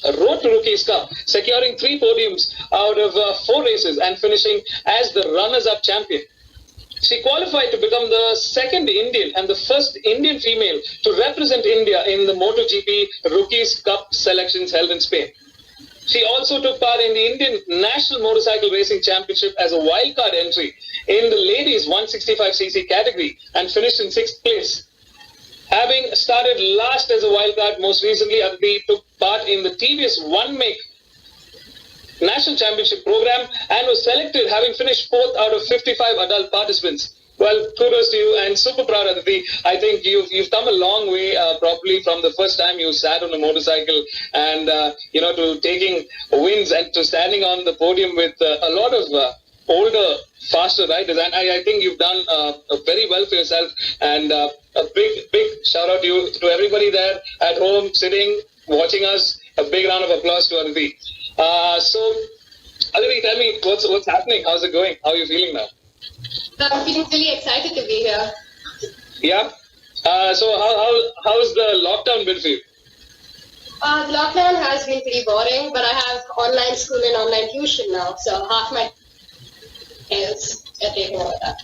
the Road to Rookies Cup, securing 3 podiums out of 4 races and finishing as the runners-up champion. She qualified to become the second Indian and the first Indian female to represent India in the MotoGP Rookies Cup selections held in Spain. She also took part in the Indian National Motorcycle Racing Championship as a wildcard entry in the ladies 165cc category and finished in 6th place. Having started last as a wildcard, most recently Aditi took part in the TVS One Make National Championship program and was selected, having finished 4th out of 55 adult participants. Well, kudos to you and super proud, Aditi. I think you've come a long way, probably from the first time you sat on a motorcycle and, to taking wins and to standing on the podium with a lot of older, faster riders. And I think you've done very well for yourself. And a big shout out to you, to everybody there at home, sitting, watching us. A big round of applause to Aditi. So, Aditi, tell me, what's happening? How's it going? How are you feeling now? I'm feeling really excited to be here. Yeah. So how's the lockdown been for you? The lockdown has been pretty boring, but I have online school and online tuition now, so half my is taken over that.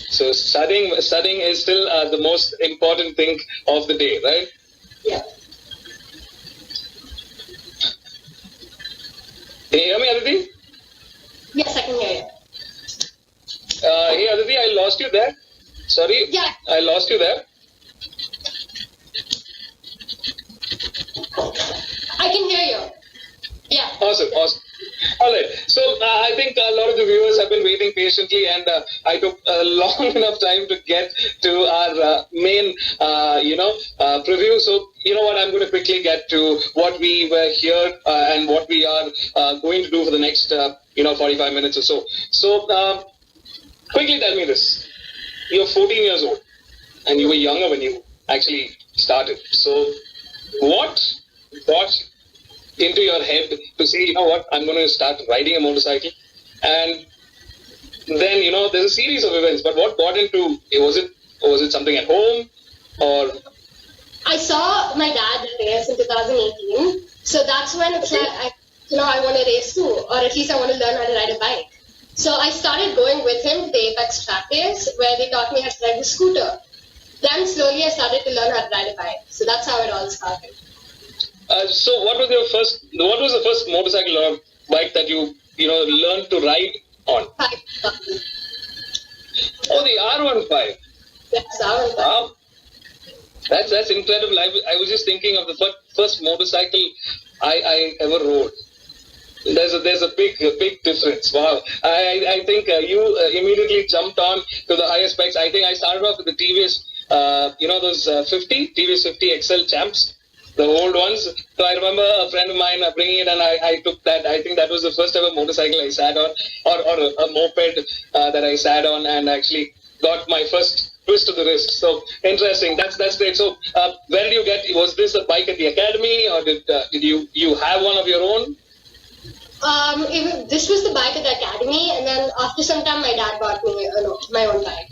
So studying is still the most important thing of the day, right? Yeah. Can you hear me, Aditi? Yes, I can hear you. Hey Aditi, I lost you there. Sorry. Yeah. I lost you there. I can hear you. Yeah. Awesome. All right. So I think a lot of the viewers have been waiting patiently, and I took a long enough time to get to our main, preview. So you know what? I'm going to quickly get to what we were here and what we are going to do for the next, 45 minutes or so. So. Quickly tell me this. You're 14 years old and you were younger when you actually started. So what got into your head to say, you know what, I'm going to start riding a motorcycle? And then, there's a series of events, but what got into, was it something at home or? I saw my dad race in 2018. So that's when it's like, I want to race too, or at least I want to learn how to ride a bike. So I started going with him to the Apex track days where they taught me how to ride the scooter. Then slowly I started to learn how to ride a bike. So that's how it all started. So what was the first motorcycle or bike that you learned to ride on? Oh, the R15. Yes, R15. Wow. That's incredible. I was just thinking of the first motorcycle I ever rode. There's a big difference. Wow. I think you immediately jumped on to the higher specs. I think I started off with the TVS, those TVS 50 XL champs, the old ones. So I remember a friend of mine bringing it, and I took that. I think that was the first ever motorcycle I sat on, or a moped that I sat on, and actually got my first twist of the wrist. So interesting. That's great. So where did you get? Was this a bike at the academy, or did you have one of your own? This was the bike at the academy, and then after some time, my dad bought me my own bike.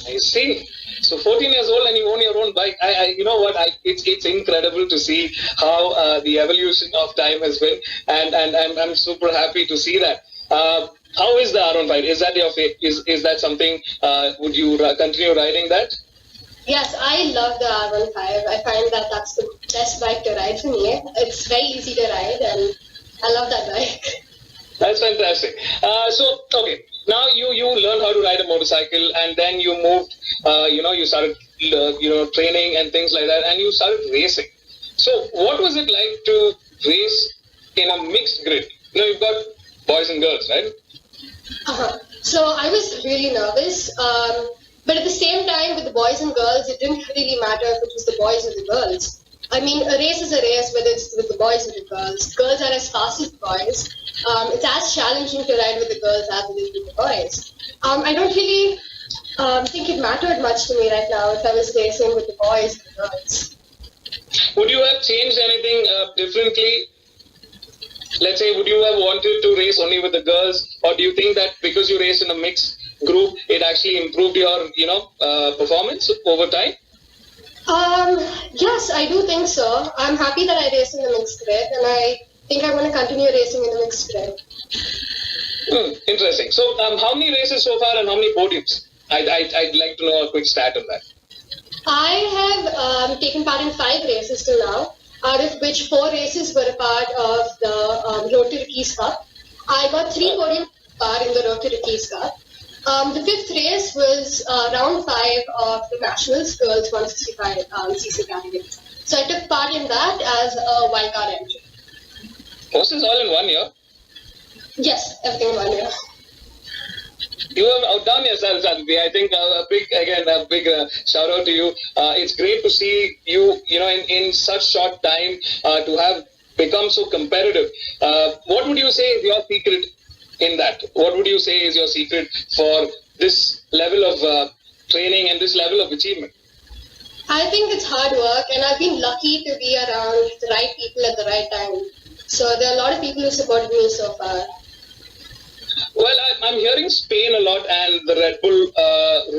I see. So 14 years old and you own your own bike. It's incredible to see how the evolution of time has been, and I'm super happy to see that. How is the R15? Is that your fate? Is that something? Would you continue riding that? Yes, I love the R15. I find that that's the best bike to ride for me. It's very easy to ride, and I love that bike. That's fantastic. Okay. Now you learned how to ride a motorcycle, and then you moved. You started training and things like that, and you started racing. So what was it like to race in a mixed grid? You've got boys and girls, right? So I was really nervous, but at the same time, with the boys and girls, it didn't really matter if it was the boys or the girls. I mean, a race is a race, whether it's with the boys or the girls. Girls are as fast as the boys. It's as challenging to ride with the girls as it is with the boys. I don't really think it mattered much to me right now if I was racing with the boys or the girls. Would you have changed anything differently? Let's say, would you have wanted to race only with the girls, or do you think that because you raced in a mixed group, it actually improved your, performance over time? Yes, I do think so. I'm happy that I raced in the mixed grid, and I think I want to continue racing in the mixed grid. Interesting. So, how many races so far and how many podiums? I'd like to know a quick stat on that. I have taken part in 5 races till now, out of which 4 races were a part of the Road to the Keys Cup. I got 3 podiums part in the Road to the Keys Cup. The 5th race was round 5 of the Nationals Girls 165 cc category. So I took part in that as a wildcard entry. Was this all in 1 year? Yes, everything in 1 year. You have outdone yourself, Aditi. I think a big shout out to you. It's great to see you, in such short time to have become so competitive. What would you say is your secret in that? What would you say is your secret for this level of training and this level of achievement? I think it's hard work, and I've been lucky to be around the right people at the right time. So there are a lot of people who supported me so far. Well, I'm hearing Spain a lot and the Red Bull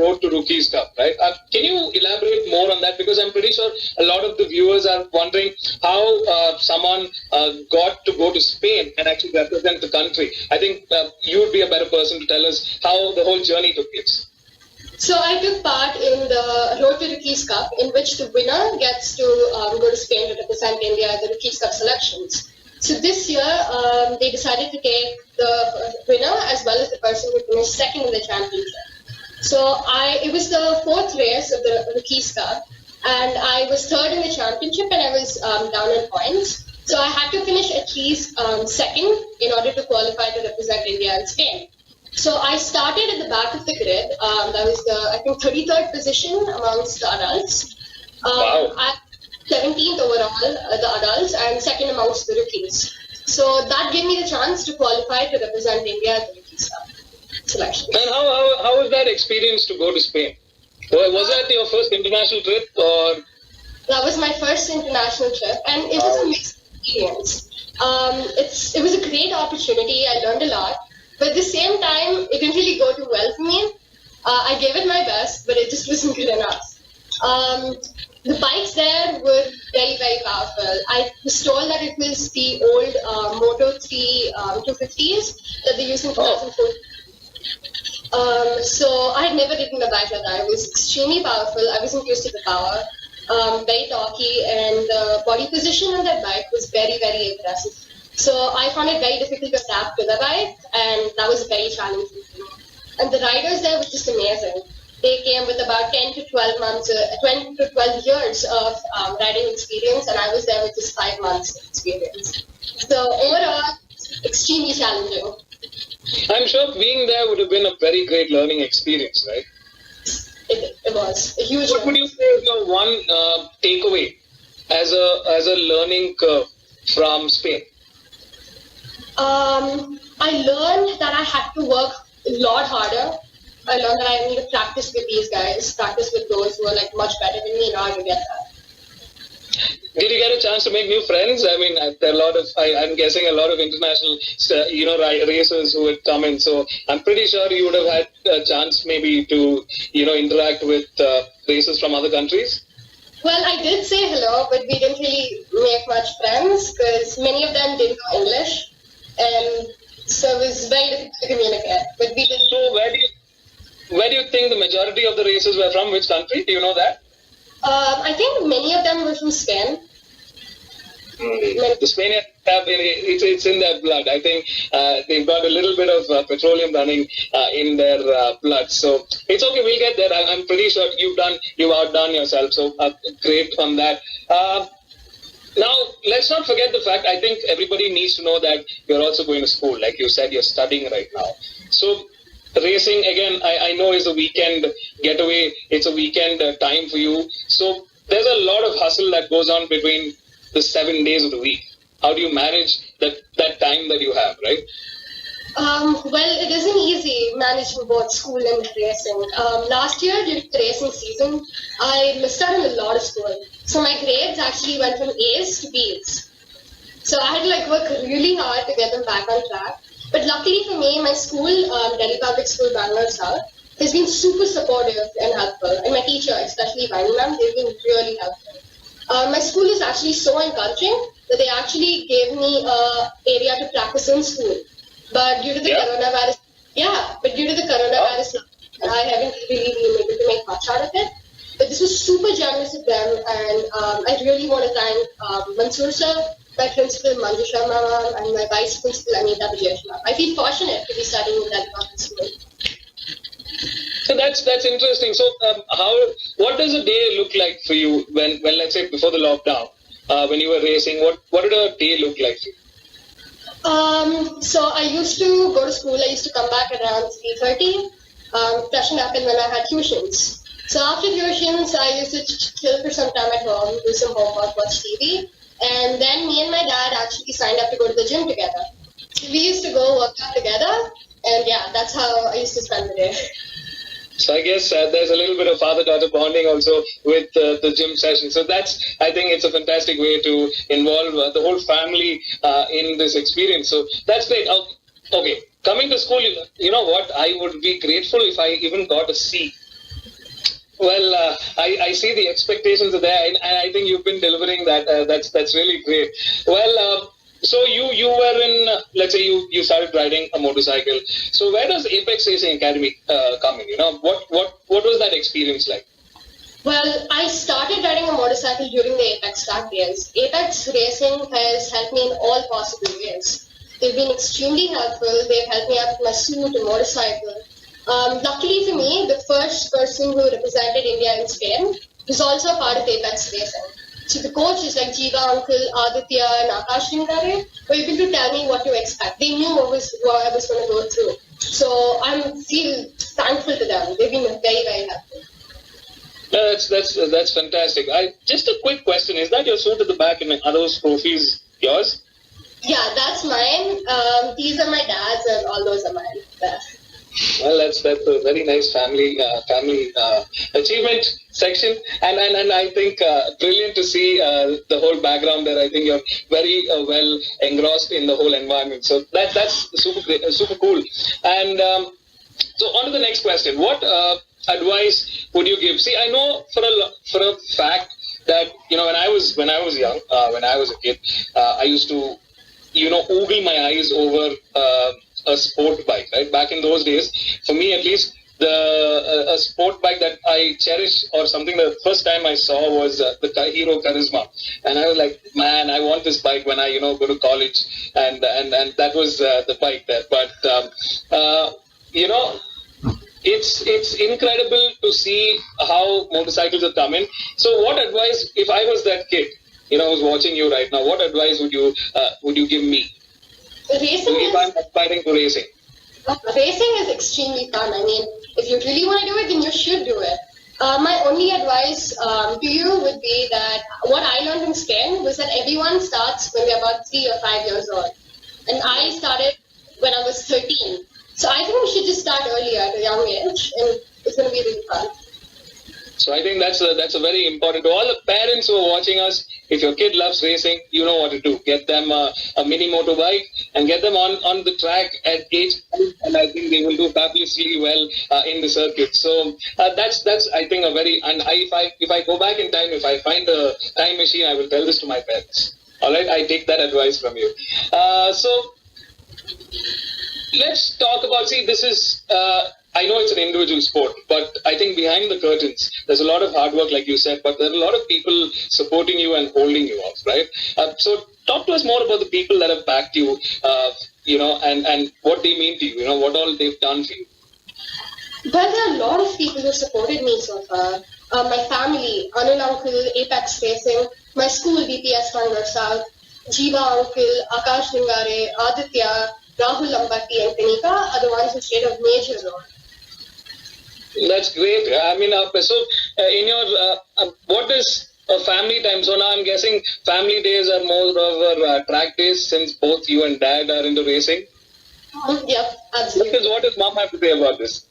Road to Rookies Cup, right? Can you elaborate more on that? Because I'm pretty sure a lot of the viewers are wondering how someone got to go to Spain and actually represent the country. I think you would be a better person to tell us how the whole journey took place. So I took part in the Road to Rookies Cup, in which the winner gets to go to Spain to represent India at the Rookies Cup selections. So this year, they decided to take the winner as well as the person who finished second in the championship. So it was the 4th race of the Rookies Cup, and I was 3rd in the championship, and I was down in points. So I had to finish at least second in order to qualify to represent India in Spain. So I started at the back of the grid. That was I think 33rd position amongst the adults. Wow. 17th overall, the adults, and second amongst the rookies. So that gave me the chance to qualify to represent India at the Rookies Cup selection. And how was that experience to go to Spain? Was that your first international trip, or? That was my first international trip, and it was a mixed experience. It was a great opportunity. I learned a lot, but at the same time, it didn't really go too well for me. I gave it my best, but it just wasn't good enough. The bikes there were very, very powerful. I was told that it was the old Moto 3 250s that they used in 2004. So I had never ridden a bike like that. It was extremely powerful. I wasn't used to the power. Very torquey, and the body position on that bike was very, very aggressive. So I found it very difficult to adapt to the bike, and that was very challenging for me. And the riders there were just amazing. They came with about 10 to 12 months, 20 to 12 years of riding experience, and I was there with just 5 months of experience. So overall, extremely challenging. I'm sure being there would have been a very great learning experience, right? It was a huge. What would you say is your one takeaway as a learning curve from Spain? I learned that I had to work a lot harder. I learned that I need to practice with these guys, practice with those who are like much better than me in order to get that. Did you get a chance to make new friends? I mean, there are a lot of, I'm guessing a lot of international, racers who would come in. So I'm pretty sure you would have had a chance maybe to, interact with racers from other countries. Well, I did say hello, but we didn't really make much friends because many of them didn't know English, and so it was very difficult to communicate. But we did. So where do you think the majority of the racers were from? Which country? Do you know that? I think many of them were from Spain. The Spaniards it's in their blood. I think they've got a little bit of petroleum running in their blood. So it's okay. We'll get there. I'm pretty sure you've outdone yourself. So great on that. Now, let's not forget the fact, I think everybody needs to know that you're also going to school. Like you said, you're studying right now. So racing, again, I know is a weekend getaway. It's a weekend time for you. So there's a lot of hustle that goes on between the 7 days of the week. How do you manage that time that you have, right? Well, it isn't easy managing both school and racing. Last year, during the racing season, I missed out on a lot of school. So my grades actually went from A's to B's. So I had to work really hard to get them back on track. But luckily for me, my school, Delhi Public School, Bangalore South, has been super supportive and helpful. And my teacher, especially Vani ma'am, they've been really helpful. My school is actually so encouraging that they actually gave me a area to practice in school. But due to the coronavirus, I haven't really been able to make much out of it. But this was super generous of them, and I really want to thank Mansoor sir, my principal Manjusha ma'am, and my vice principal Anita Vijesh ma'am. I feel fortunate to be studying in that government school. So that's interesting. So what does a day look like for you when let's say before the lockdown, when you were racing? What did a day look like for you? So I used to go to school. I used to come back around 3:30, freshen up, and then I had tuitions. So after tuitions, I used to chill for some time at home, do some homework, watch TV, and then me and my dad actually signed up to go to the gym together. So we used to go work out together, and yeah, that's how I used to spend the day. So I guess there's a little bit of father-daughter bonding also with the gym session. So I think it's a fantastic way to involve the whole family in this experience. So that's great. Okay, coming to school, you know what? I would be grateful if I even got a C. Well, I see the expectations are there, and I think you've been delivering that. That's really great. Well, so you were in, let's say you started riding a motorcycle. So where does Apex Racing Academy come in? You know, what was that experience like? Well, I started riding a motorcycle during the Apex start days. Apex Racing has helped me in all possible ways. They've been extremely helpful. They've helped me out with my suit and motorcycle. Luckily for me, the first person who represented India in Spain was also a part of Apex Racing. So the coaches like Jiva Uncle, Aditya, and Akash Ringare were able to tell me what to expect. They knew what I was going to go through. So I feel thankful to them. They've been very, very helpful. That's fantastic. Just a quick question: is that your suit at the back, and are those trophies yours? Yeah, that's mine. These are my dad's, and all those are mine. Well, that's a very nice family achievement section, and I think brilliant to see the whole background there. I think you're very well engrossed in the whole environment. So that's super cool. And so on to the next question. What advice would you give? See, I know for a fact that when I was young, when I was a kid, I used to oogle my eyes over a sport bike, right? Back in those days, for me at least, a sport bike that I cherish or something the first time I saw was the Hero Charisma, and I was like, man, I want this bike when I go to college, and that was the bike there. But it's incredible to see how motorcycles are coming. So what advice, if I was that kid, who's watching you right now, what advice would you give me? Racing if I'm aspiring to racing. Racing is extremely fun. I mean, if you really want to do it, then you should do it. My only advice to you would be that what I learned in Spain was that everyone starts when they're about 3 or 5 years old. And I started when I was 13. So I think we should just start earlier at a young age, and it's going to be really fun. So I think that's a very important to all the parents who are watching us. If your kid loves racing, you know what to do. Get them a mini motorbike and get them on the track at age 5, and I think they will do fabulously well in the circuit. So that's I think a very, and if I go back in time, if I find a time machine, I will tell this to my parents. All right, I take that advice from you. So let's talk about. See, this is. I know it's an individual sport, but I think behind the curtains, there's a lot of hard work, like you said, but there are a lot of people supporting you and holding you off, right? So talk to us more about the people that have backed you, and what they mean to you, what all they've done for you. Well, there are a lot of people who supported me so far. My family, Anil Uncle, Apex Racing, my school, DPS Bangalore South, Jiva Uncle, Akash Ringare, Aditya, Rahul Lambati, and Kanika are the ones who played a major role. That's great. I mean, so in your, what is a family time? So now I'm guessing family days are more over track days, since both you and dad are into racing? Yeah, absolutely. Because what does mom have to say about this?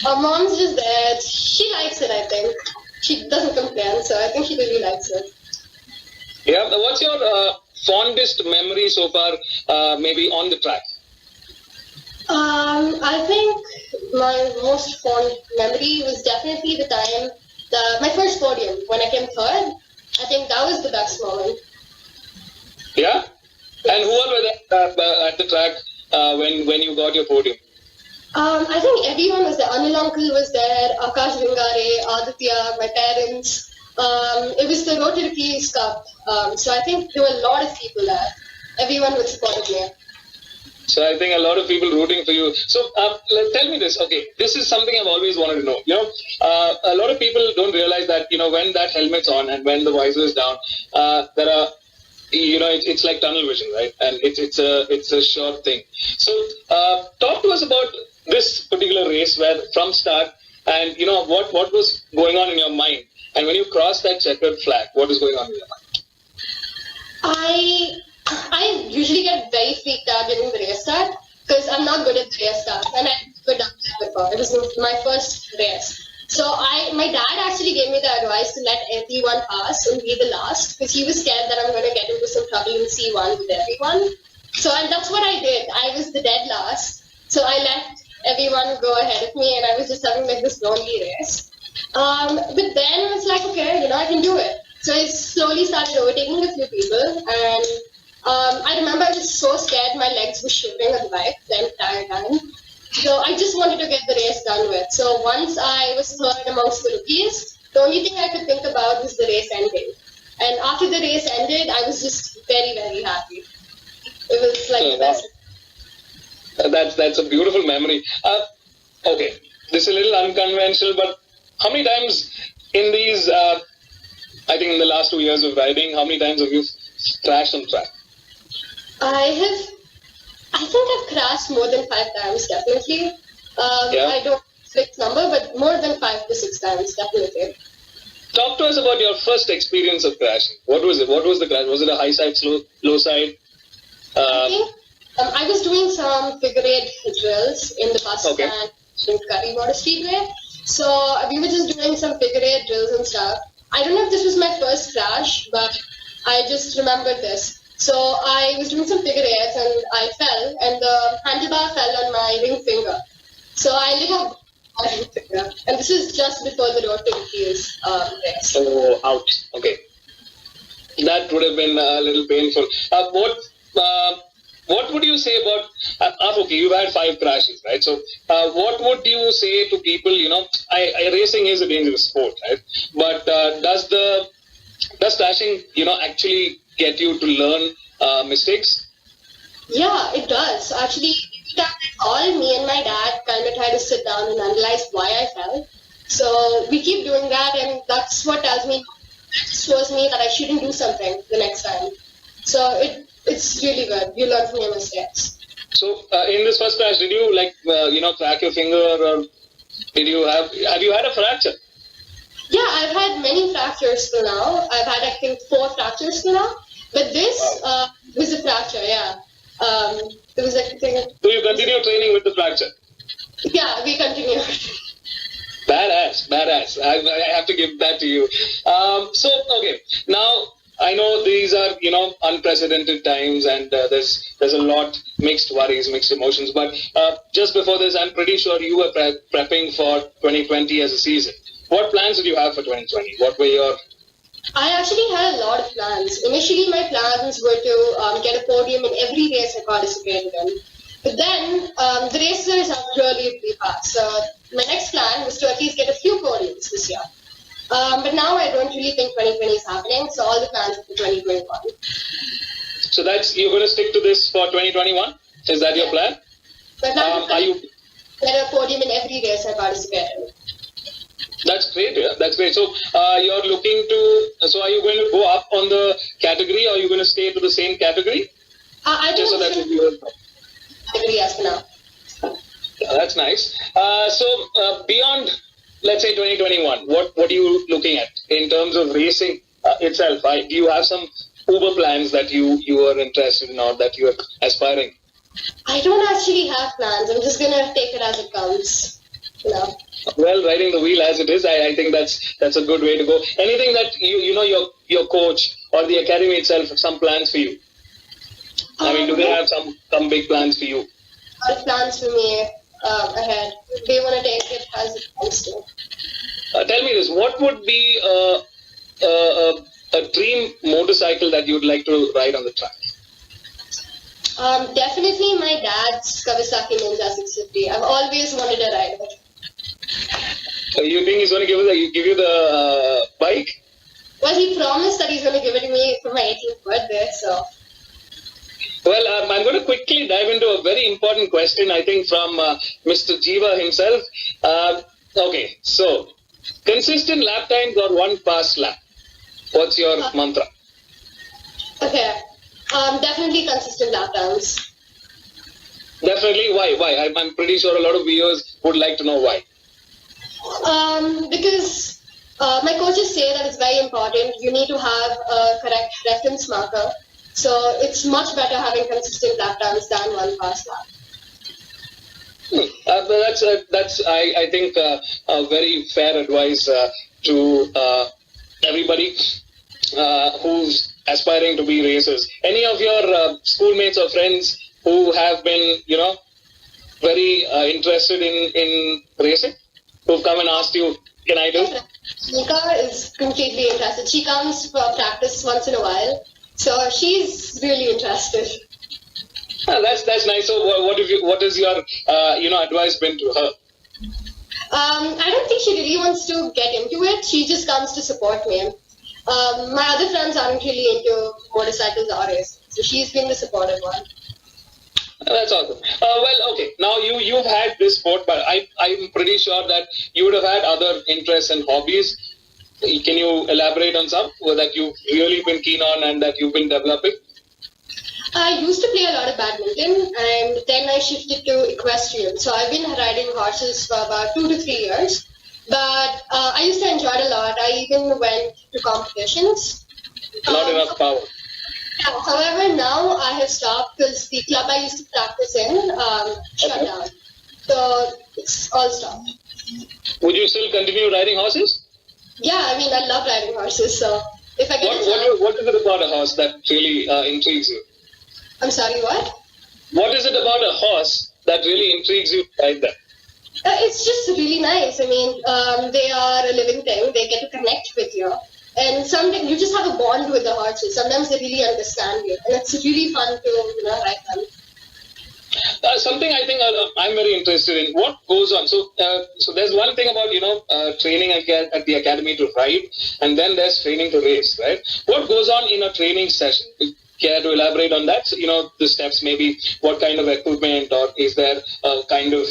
Mom's just there. She likes it, I think. She doesn't complain, so I think she really likes it. Yeah, what's your fondest memory so far, maybe on the track? I think my most fond memory was definitely the time, my first podium when I came third. I think that was the best moment. Yeah? And who Yes. all were there at the track when you got your podium? I think everyone was there. Anil uncle was there, Akash Vingare, Aditya, my parents. It was the Rotary Keys Cup. So I think there were a lot of people there. Everyone would support me. So I think a lot of people rooting for you. So tell me this. Okay, this is something I've always wanted to know. A lot of people don't realize that when that helmet's on and when the visor is down, there are it's like tunnel vision, right? And it's a short thing. So talk to us about this particular race where from start and what was going on in your mind, and when you crossed that checkered flag, what was going on in your mind? I usually get very freaked out during the race start because I'm not good at the race start, and I've never done that before. It was my first race. So my dad actually gave me the advice to let everyone pass and be the last because he was scared that I'm going to get into some trouble in C1 with everyone. So and that's what I did. I was the dead last. So I let everyone go ahead of me, and I was just having like this lonely race. But then it was like, okay, I can do it. So I slowly started overtaking a few people, and I remember I was so scared, my legs were shivering on the bike the entire time. So I just wanted to get the race done with. So once I was third amongst the rookies, the only thing I could think about was the race ending. And after the race ended, I was just very, very happy. It was like the best. That's a beautiful memory. Okay, this is a little unconventional, but how many times in these, I think in the last 2 years of riding, how many times have you crashed on track? I think I've crashed more than 5 times, definitely. I don't fix number, but more than 5 to 6 times, definitely. Talk to us about your first experience of crashing. What was it? What was the crash? Was it a high side, low side? I think I was doing some figure eight drills in the bus stand in Curry Water Speedway. So we were just doing some figure eight drills and stuff. I don't know if this was my first crash, but I just remembered this. So I was doing some figure eights and I fell, and the handlebar fell on my ring finger. So I lit up my ring finger, and this is just before the road to the keys race. Oh, ouch. Okay. That would have been a little painful. What would you say about, okay, you've had 5 crashes, right? So what would you say to people, racing is a dangerous sport, right? But does crashing, actually get you to learn mistakes? Yeah, it does. Actually, every time I call, me and my dad kind of try to sit down and analyze why I fell. So we keep doing that, and that's what tells me, shows me that I shouldn't do something the next time. So it's really good. You learn from your mistakes. So in this first crash, did you crack your finger, or have you had a fracture? Yeah, I've had many fractures till now. I've had, I think, 4 fractures till now. But this was a fracture, yeah. It was like a thing. So you continue training with the fracture? Yeah, we continued. Badass. I have to give that to you. So, okay, now I know these are, unprecedented times, and there's a lot mixed worries, mixed emotions. But just before this, I'm pretty sure you were prepping for 2020 as a season. What plans did you have for 2020? What were your... I actually had a lot of plans. Initially, my plans were to get a podium in every race I participated in. But then, the races are really fast. So my next plan was to at least get a few podiums this year. But now I don't really think 2020 is happening, so all the plans are for 2021. So you're going to stick to this for 2021? Is that your plan? But now get a podium in every race I participate in. That's great, yeah. That's great. So you're looking to, so are you going to go up on the category, or are you going to stay to the same category? I think so category as for now. That's nice. So beyond, let's say 2021, what are you looking at in terms of racing itself? Do you have some Uber plans that you are interested in, or that you are aspiring? I don't actually have plans. I'm just gonna take it as it comes. Well, riding the wheel as it is, I think that's a good way to go. Anything that your coach or the academy itself have some plans for you? I mean, do they have some big plans for you? lot of plans for me ahead. They want to take it as it comes to. Tell me this: what would be a dream motorcycle that you'd like to ride on the track? Definitely my dad's Kawasaki Ninja 650. I've always wanted to ride it. You think he's going to give you the bike? Well, he promised that he's going to give it to me for my 18th birthday, so. Well, I'm going to quickly dive into a very important question, I think, from Mr. Jiva himself. Okay, so consistent lap times or one fast lap? What's your mantra? Okay, definitely consistent lap times. Definitely. Why? I'm pretty sure a lot of viewers would like to know why. Because my coaches say that it's very important. You need to have a correct reference marker. So it's much better having consistent lap times than one fast lap. That's I think a very fair advice to everybody who's aspiring to be racers. Any of your schoolmates or friends who have been, very interested in racing, who've come and asked you, can I do? Nika is completely interested. She comes for practice once in a while, so she's really interested. That's nice. So what is your advice been to her? I don't think she really wants to get into it. She just comes to support me. My other friends aren't really into motorcycles or racing, so she's been the supportive one. That's awesome. Well, okay. Now you've had this sport, but I'm pretty sure that you would have had other interests and hobbies. Can you elaborate on some that you've really been keen on and that you've been developing? I used to play a lot of badminton, and then I shifted to equestrian. So I've been riding horses for about 2 to 3 years. But I used to enjoy it a lot. I even went to competitions. Not enough power. However, now I have stopped because the club I used to practice in shut down. So it's all stopped. Would you still continue riding horses? Yeah, I mean, I love riding horses. So if I get a chance... What is it about a horse that really intrigues you? I'm sorry, what? What is it about a horse that really intrigues you to ride them? It's just really nice. I mean, they are a living thing. They get to connect with you. And sometimes you just have a bond with the horses. Sometimes they really understand you. And it's really fun to, ride them. Something I think I'm very interested in. What goes on? So there's one thing about, training at the academy to ride, and then there's training to race, right? What goes on in a training session? Care to elaborate on that? So, the steps, maybe what kind of equipment, or is there a kind of,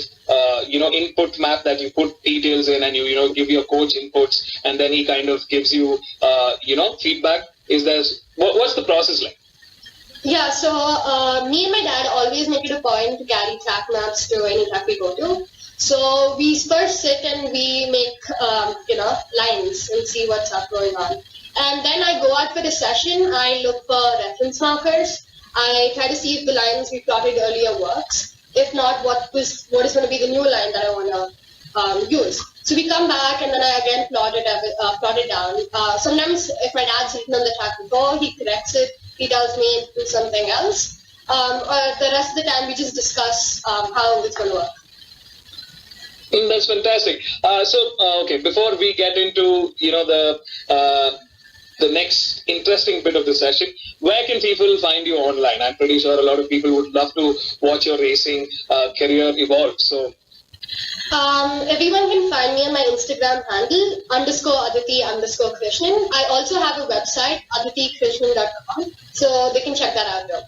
input map that you put details in and you give your coach inputs and then he kind of gives you, feedback? What's the process like? Yeah, so me and my dad always make it a point to carry track maps to any track we go to. So we first sit and we make, lines and see what's up going on. And then I go out for the session. I look for reference markers. I try to see if the lines we plotted earlier works. If not, what is going to be the new line that I want to use. So we come back and then I again plot it down. Sometimes if my dad's written on the track before, he corrects it. He tells me to do something else. Or the rest of the time we just discuss how it's going to work. That's fantastic. Okay, before we get into the next interesting bit of the session, where can people find you online? I'm pretty sure a lot of people would love to watch your racing career evolve. So, everyone can find me on my Instagram handle _Aditi_Krishnan. I also have a website, aditikrishnan.com, so they can check that out though.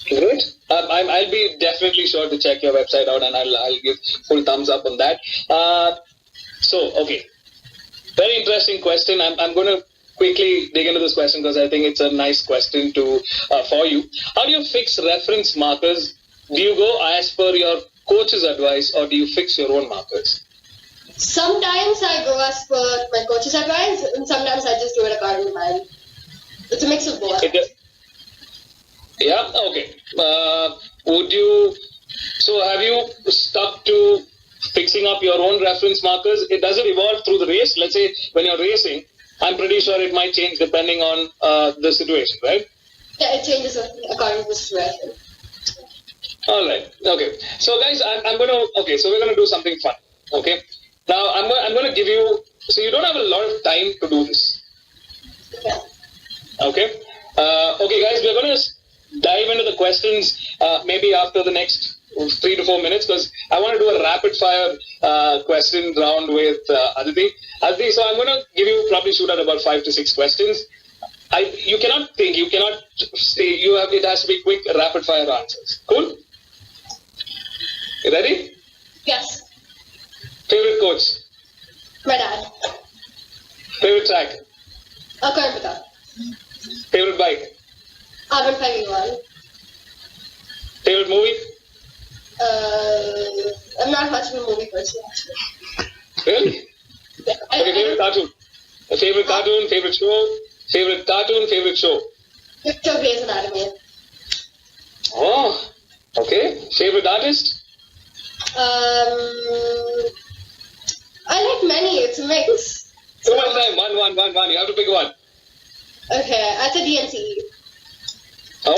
Great. I'll be definitely sure to check your website out, and I'll give full thumbs up on that. Okay, very interesting question. I'm going to quickly dig into this question because I think it's a nice question for you. How do you fix reference markers? Do you go as per your coach's advice, or do you fix your own markers? Sometimes I go as per my coach's advice, and sometimes I just do it according to mine. It's a mix of both. Yeah, okay. Have you stuck to fixing up your own reference markers? Does it evolve through the race? Let's say when you're racing, I'm pretty sure it might change depending on the situation, right? Yeah, it changes according to the situation. All right. Okay. So, guys, I'm gonna. Okay. So we're gonna do something fun. Okay. Now I'm gonna give you. So you don't have a lot of time to do this. Yeah. Okay. Okay, guys, we're gonna dive into the questions maybe after the next 3 to 4 minutes, because I want to do a rapid fire question round with Aditi. Aditi, so I'm gonna give you probably shoot at about 5 to 6 questions. You cannot think. You cannot say. You have. It has to be quick, rapid fire answers. Cool. You ready? Yes. Favorite coach? My dad. Favorite track? Karnataka. Favorite bike? R15V1. Favorite movie? I'm not much of a movie person, actually. Really? Yeah, Okay, favorite cartoon? Favorite cartoon, favorite show? Favorite cartoon, favorite show? Victor Grey's Anatomy. Oh, okay. Favorite artist? I like many. It's a mix. Two at a time. One. You have to pick one. Okay, I said DNCE.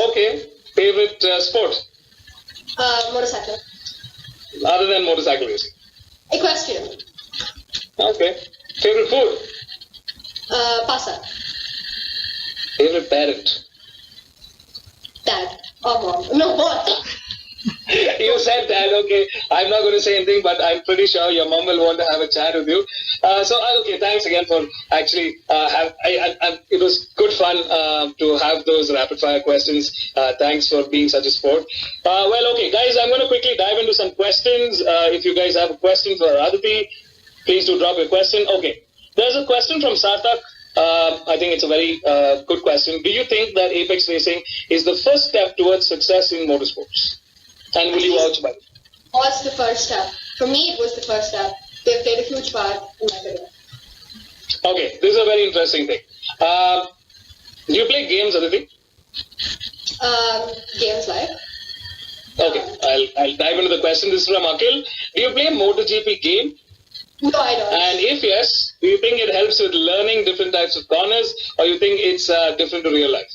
Okay. Favorite sport? Motorcycle. Other than motorcycle racing? Equestrian. Okay. Favorite food? Pasta. Favorite parent? Dad. Or mom. No, both. You said that, okay. I'm not going to say anything, but I'm pretty sure your mom will want to have a chat with you. Okay, thanks again for actually it was good fun to have those rapid fire questions. Thanks for being such a sport. Okay, guys, I'm going to quickly dive into some questions. If you guys have a question for Aditi, please do drop your question. Okay, there's a question from Sarthak. I think it's a very good question. Do you think that Apex Racing is the first step towards success in motorsports? And will you vouch by it? What's the first step? For me, it was the first step. They played a huge part in my career. Okay, this is a very interesting thing. Do you play games, Aditi? Games like? Okay, I'll dive into the question. This is from Akhil. Do you play MotoGP game? No, I don't. And if yes, do you think it helps with learning different types of corners, or you think it's different to real life?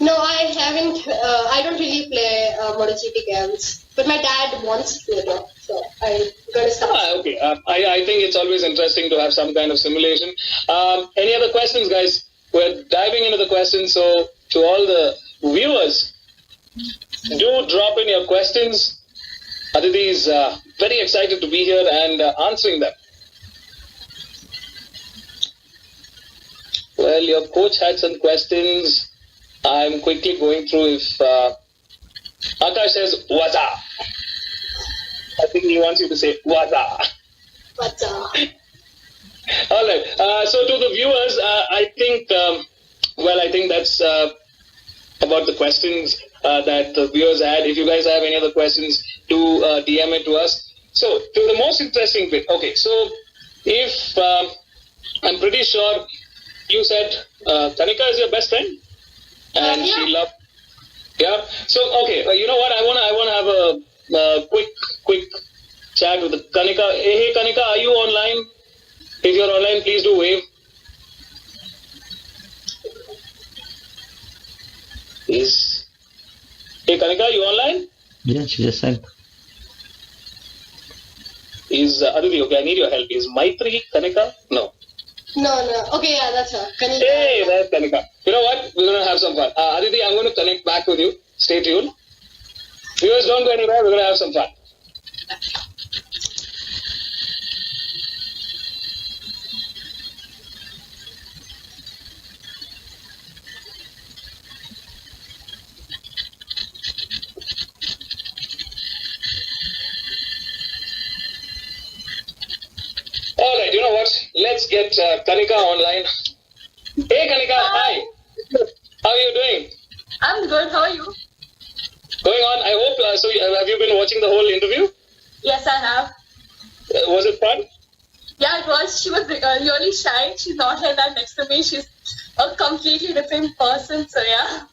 No, I haven't. I don't really play MotoGP games, but my dad wants to play them, so I'm going to start. Okay, I think it's always interesting to have some kind of simulation. Any other questions, guys? We're diving into the questions, so to all the viewers, do drop in your questions. Aditi is very excited to be here and answering them. Well, your coach had some questions. I'm quickly going through if Akash says, Waza. I think he wants you to say, Waza. But All right. So to the viewers, I think that's about the questions that the viewers had. If you guys have any other questions, do DM it to us. So to the most interesting bit. Okay, so if I'm pretty sure you said Kanika is your best friend? And yeah. she loved. Yeah. So okay, you know what? I wanna have a quick chat with Kanika. Hey Kanika, are you online? If you're online, please do wave. Is hey Kanika, you online? Yeah, she just said. Is Aditi okay? I need your help. Is Maitri Kanika? No. No. Okay, yeah, that's her. Hey, that's Kanika. You know what? We're going to have some fun. Aditi, I'm going to connect back with you. Stay tuned. Viewers, don't go anywhere. We're going to have some fun. All right, you know what? Let's get Kanika online. Hey, Kanika, hi. How are you doing? I'm good. How are you? Going on. I hope. Have you been watching the whole interview? Yes, I have. Was it fun? Yeah, it was. She was really shy. She's not like that next to me. She's a completely different person. So yeah.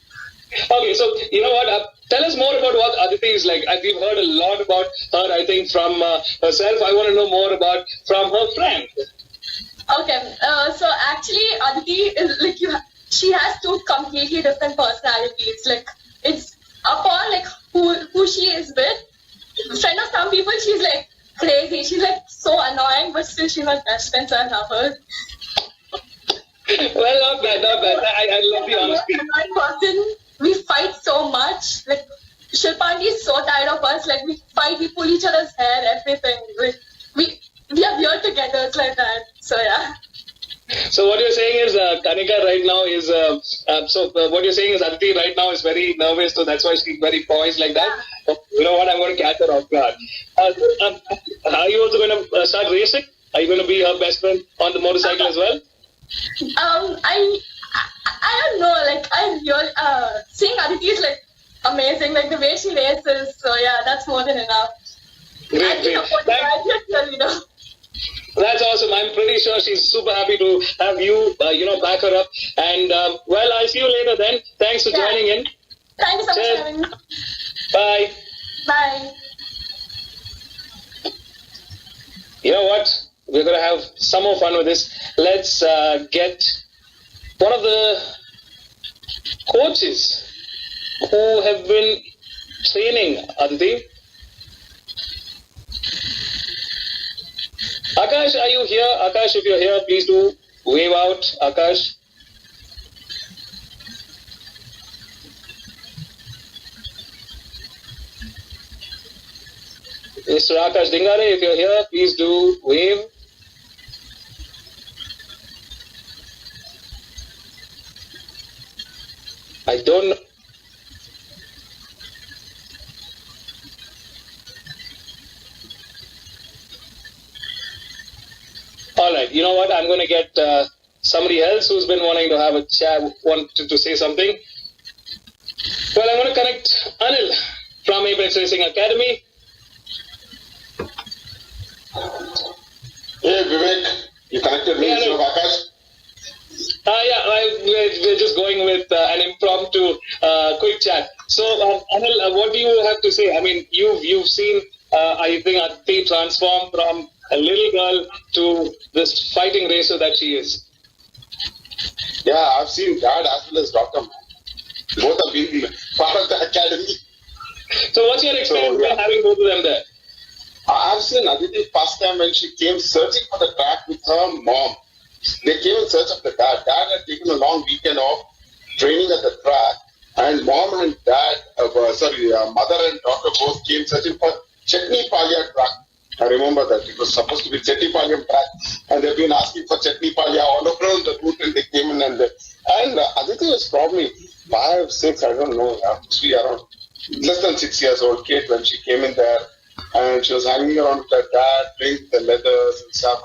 Okay, so you know what? Tell us more about what Aditi is like. We've heard a lot about her, I think, from herself. I want to know more about from her friend. Okay, so actually Aditi is like she has two completely different personalities. Like it's upon like who she is still she's like crazy. She's like so annoying, but still she's my best friend, so I love her. Well, not bad, not bad. I love the honesty. Annoying person. We fight so much. Like Shilpa aunty is so tired of us. Like we fight, we pull each other's hair, everything. Like, we are weird together. It's like that. So yeah. So what you're saying is Kanika right now is what you're saying is Aditi right now is very nervous, so that's why she's very poised like that. You know what? I'm going to catch her off guard. Are you also going to start racing? Are you going to be her best friend on the motorcycle as well? I don't know. Like I really seeing Aditi is like amazing. Like the way she races. So yeah, that's more than enough. Great, great. That's awesome. I'm pretty sure she's super happy to have you, back her up. And, well, I'll see you later then. Thanks for joining in. Thank you so much for having me. Bye. Bye. You know what? We're going to have some more fun with this. Let's get one of the coaches who have been training Aditi. Akash, are you here? Akash, if you're here, please do wave out. Akash. Mr. Akash Dingare, if you're here, please do wave. I don't know. All right, you know what? I'm going to get somebody else who's been wanting to have a chat, wanted to say something. Well, I'm going to connect Anil from Apex Racing Academy. Hey, Vivek, you connected me to Akash? We're just going with an impromptu quick chat. So, Anil, what do you have to say? I mean, you've seen, I think, Aditi transform from a little girl to this fighting racer that she is. Yeah, I've seen Dad as well as Dr. Both have been part of the academy. So what's your experience with having both of them there? I've seen Aditi first time when she came searching for the track with her mom. They came in search of the dad. Dad had taken a long weekend off training at the track, and mom and dad, mother and daughter both came searching for Chetni Palya track. I remember that it was supposed to be Chettipalayam track, and they've been asking for Chettipalayam all around the route, and they came in and Aditi was probably 5, 6, I don't know, must be around less than 6 years old kid when she came in there, and she was hanging around with her dad, playing with the leathers and stuff,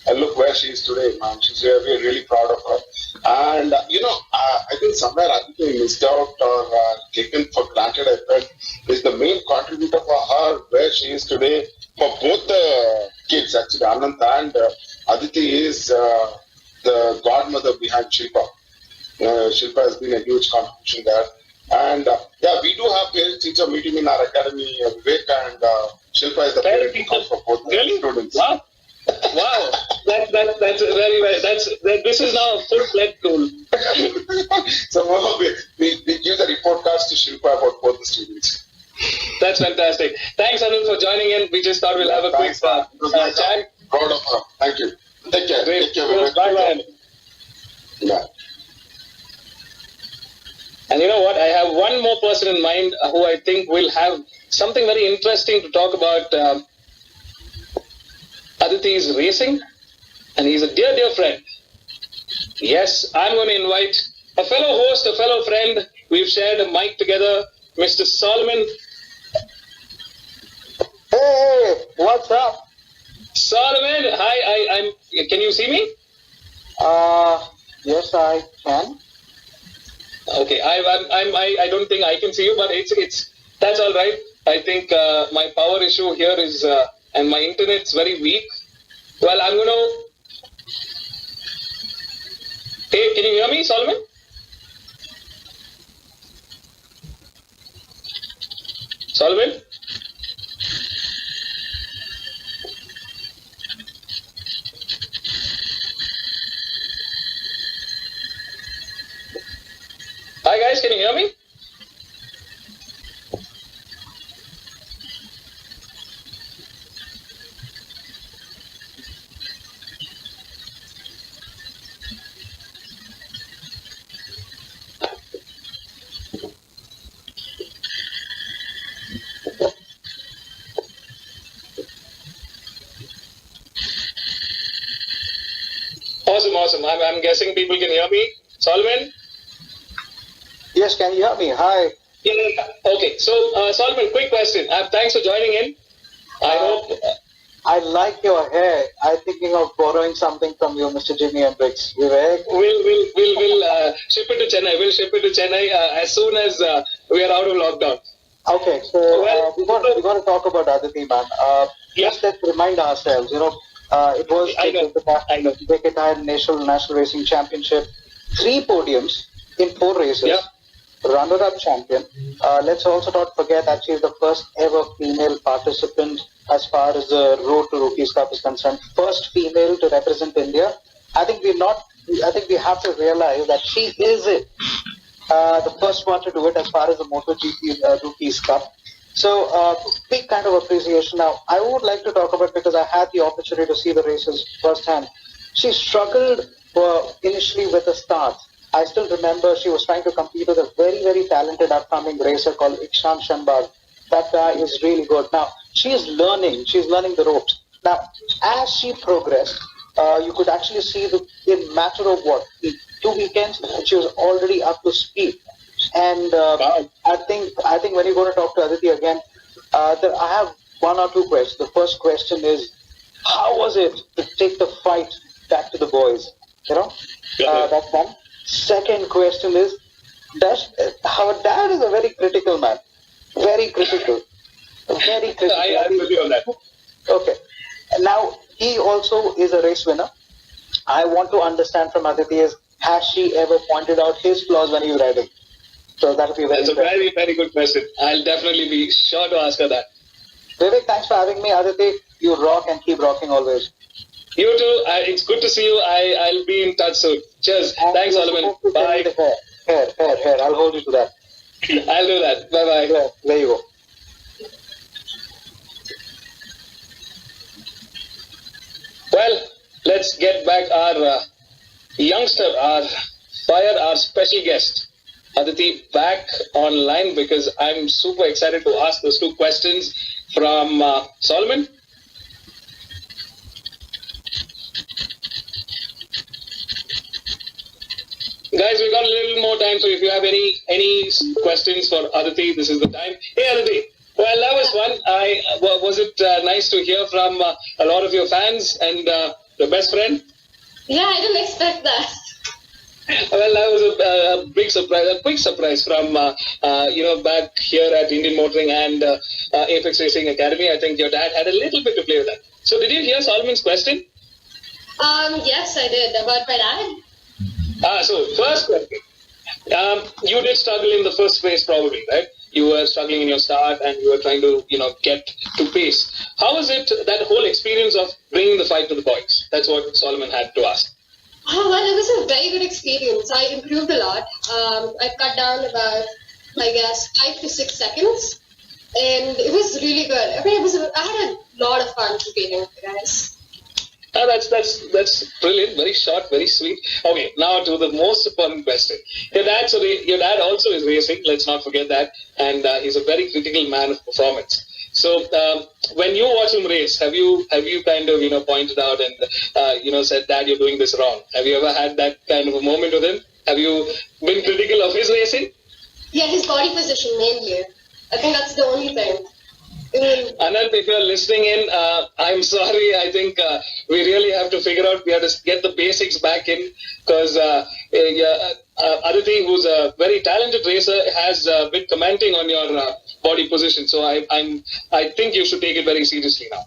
and look where she is today, man. We're really proud of her. And, I think somewhere Aditi missed out or taken for granted, I felt, is the main contributor for her where she is today. For both the kids, actually, Anant and Aditi is the godmother behind Shilpa. Shilpa has been a huge contribution there. And we do have parent-teacher meeting in our academy. Vivek and Shilpa is the parent teacher for both the students. Wow. Wow. That's very well. This is now a full-fledged tool. So we give the report cards to Shilpa about both the students. That's fantastic. Thanks, Anil, for joining in. We just thought we'll have a quick chat. Proud of her. Thank you. Take care. Great. Take care. Bye. Yeah. And you know what? I have one more person in mind who I think will have something very interesting to talk about. Aditi is racing, and he's a dear, dear friend. Yes, I'm going to invite a fellow host, a fellow friend. We've shared a mic together, Mr. Solomon. Hey, what's up? Solomon, hi. Can you see me? Yes, I can. Okay, I don't think I can see you, but that's all right. I think my power issue here is, and my internet's very weak. Well, I'm gonna. Hey, can you hear me, Solomon? Solomon? Hi guys, can you hear me? I'm guessing people can hear me. Solomon? Yes, can you hear me? Hi. Yeah. Okay. So, Solomon, quick question. Thanks for joining in. I hope. I like your hair. I'm thinking of borrowing something from you, Mr. Jimmy Hendricks. Vivek? We'll ship it to Chennai. We'll ship it to Chennai as soon as we are out of lockdown. Okay, so we're going to talk about Aditi, man. Just let's remind ourselves, it was the Cricket National Racing Championship, 3 podiums in 4 races. Yeah. Runner-up champion. Let's also not forget that she is the first ever female participant as far as the Road to Rookies Cup is concerned. First female to represent India. I think we have to realize that she is the first one to do it as far as the MotoGP Rookies Cup. So big kind of appreciation. Now, I would like to talk about, because I had the opportunity to see the races firsthand. She struggled initially with the start. I still remember she was trying to compete with a very, very talented upcoming racer called Ikshan Shanbag. That guy is really good. Now, she's learning the ropes. Now, as she progressed, you could actually see in matter of in 2 weekends, she was already up to speed. And I think when you're going to talk to Aditi again, I have 1 or 2 questions. The first question is, how was it to take the fight back to the boys? That's one. Second question is, her dad is a very critical man. Very critical. Very critical. I agree on that. Okay. Now, he also is a race winner. I want to understand from Aditi is, has she ever pointed out his flaws when he's riding? So that would be That's a very, very good question. I'll definitely be sure to ask her that. Vivek, thanks for having me. Aditi, you rock and keep rocking always. You too. It's good to see you. I'll be in touch soon. Cheers. Thanks, Solomon. Bye. Hair. I'll hold you to that. I'll do that. Bye-bye. Yeah, there you go. Well, let's get back our youngster, our special guest, Aditi, back online, because I'm super excited to ask those 2 questions from Solomon. Guys, we got a little more time, so if you have any questions for Aditi, this is the time. Hey, Aditi. Well, that was fun. Was it nice to hear from a lot of your fans and your best friend? Yeah, I didn't expect that. Well, that was a big surprise, a quick surprise from back here at Indian Motoring and Apex Racing Academy. I think your dad had a little bit to play with that. So, did you hear Solomon's question? Yes, I did. About my dad. So first question. You did struggle in the first race, probably, right? You were struggling in your start and you were trying to, get to pace. How was it, that whole experience of bringing the fight to the boys? That's what Solomon had to ask. Oh, well, it was a very good experience. I improved a lot. I cut down about, 5 to 6 seconds. And it was really good. I mean, I had a lot of fun competing with the guys. That's brilliant. Very short, very sweet. Okay, now to the most important question. Your dad also is racing. Let's not forget that, and he's a very critical man of performance. So when you watch him race, have you kind of pointed out and said, Dad, you're doing this wrong? Have you ever had that kind of a moment with him? Have you been critical of his racing? Yeah, his body position mainly. I think that's the only thing. Anand, if you're listening in, I'm sorry. I think we really have to figure out, we have to get the basics back in, because Aditi, who's a very talented racer, has been commenting on your body position. So I think you should take it very seriously now.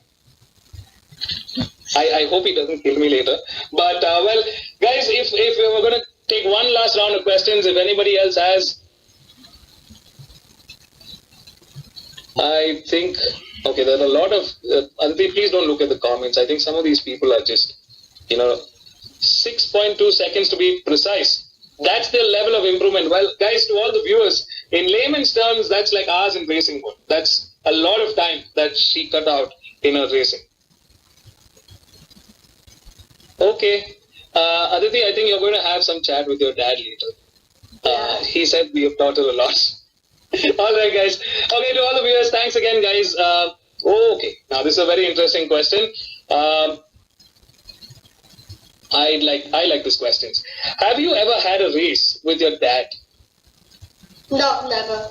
I hope he doesn't kill me later. But, well, guys, if we're going to take one last round of questions, if anybody else has, I think, okay, there are a lot of, Aditi, please don't look at the comments. I think some of these people are just, 6.2 seconds to be precise. That's their level of improvement. Well, guys, to all the viewers, in layman's terms, that's like hours in racing mode. That's a lot of time that she cut out in her racing. Okay. Aditi, I think you're going to have some chat with your dad later. He said we have taught her a lot. All right, guys. Okay, to all the viewers, thanks again, guys. Okay, now this is a very interesting question. I like these questions. Have you ever had a race with your dad? No, never.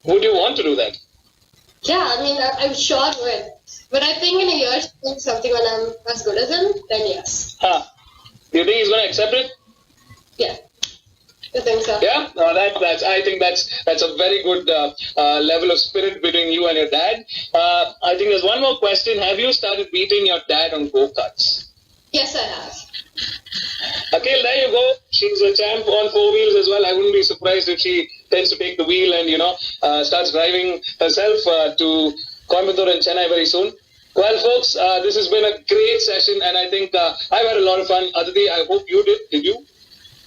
Would you want to do that? Yeah, I mean, I'm sure would. But I think in a year, something when I'm as good as him, then yes. Huh. Do you think he's going to accept it? Yeah. I think so. Yeah, no, I think that's a very good level of spirit between you and your dad. I think there's one more question. Have you started beating your dad on go-karts? Yes, I have. Akhil, there you go. She's a champ on four wheels as well. I wouldn't be surprised if she tends to take the wheel and starts driving herself to Coimbatore and Chennai very soon. Well, folks, this has been a great session, and I think I've had a lot of fun. Aditi, I hope you did. Did you?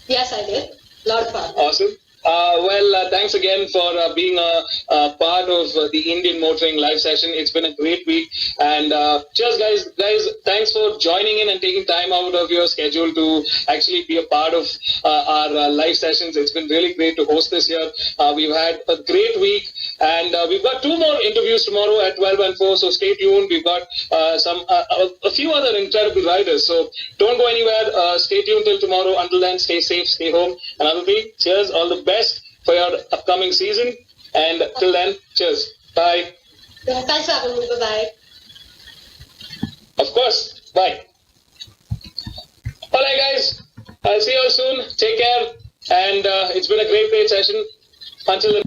Yes, I did. A lot of fun. Awesome. Thanks again for being a part of the Indian Motoring live session. It's been a great week. And cheers, guys. Thanks for joining in and taking time out of your schedule to actually be a part of our live sessions. It's been really great to host this year. We've had a great week. And we've got 2 more interviews tomorrow at 12 and 4. So stay tuned. We've got a few other incredible riders. So don't go anywhere. Stay tuned till tomorrow. Until then, stay safe, stay home. And Aditi, cheers. All the best for your upcoming season. And till then, cheers. Bye. Yeah, thanks for having me. Bye-bye. Of course. Bye. All right, guys. I'll see you all soon. Take care. And it's been a great session. Until then.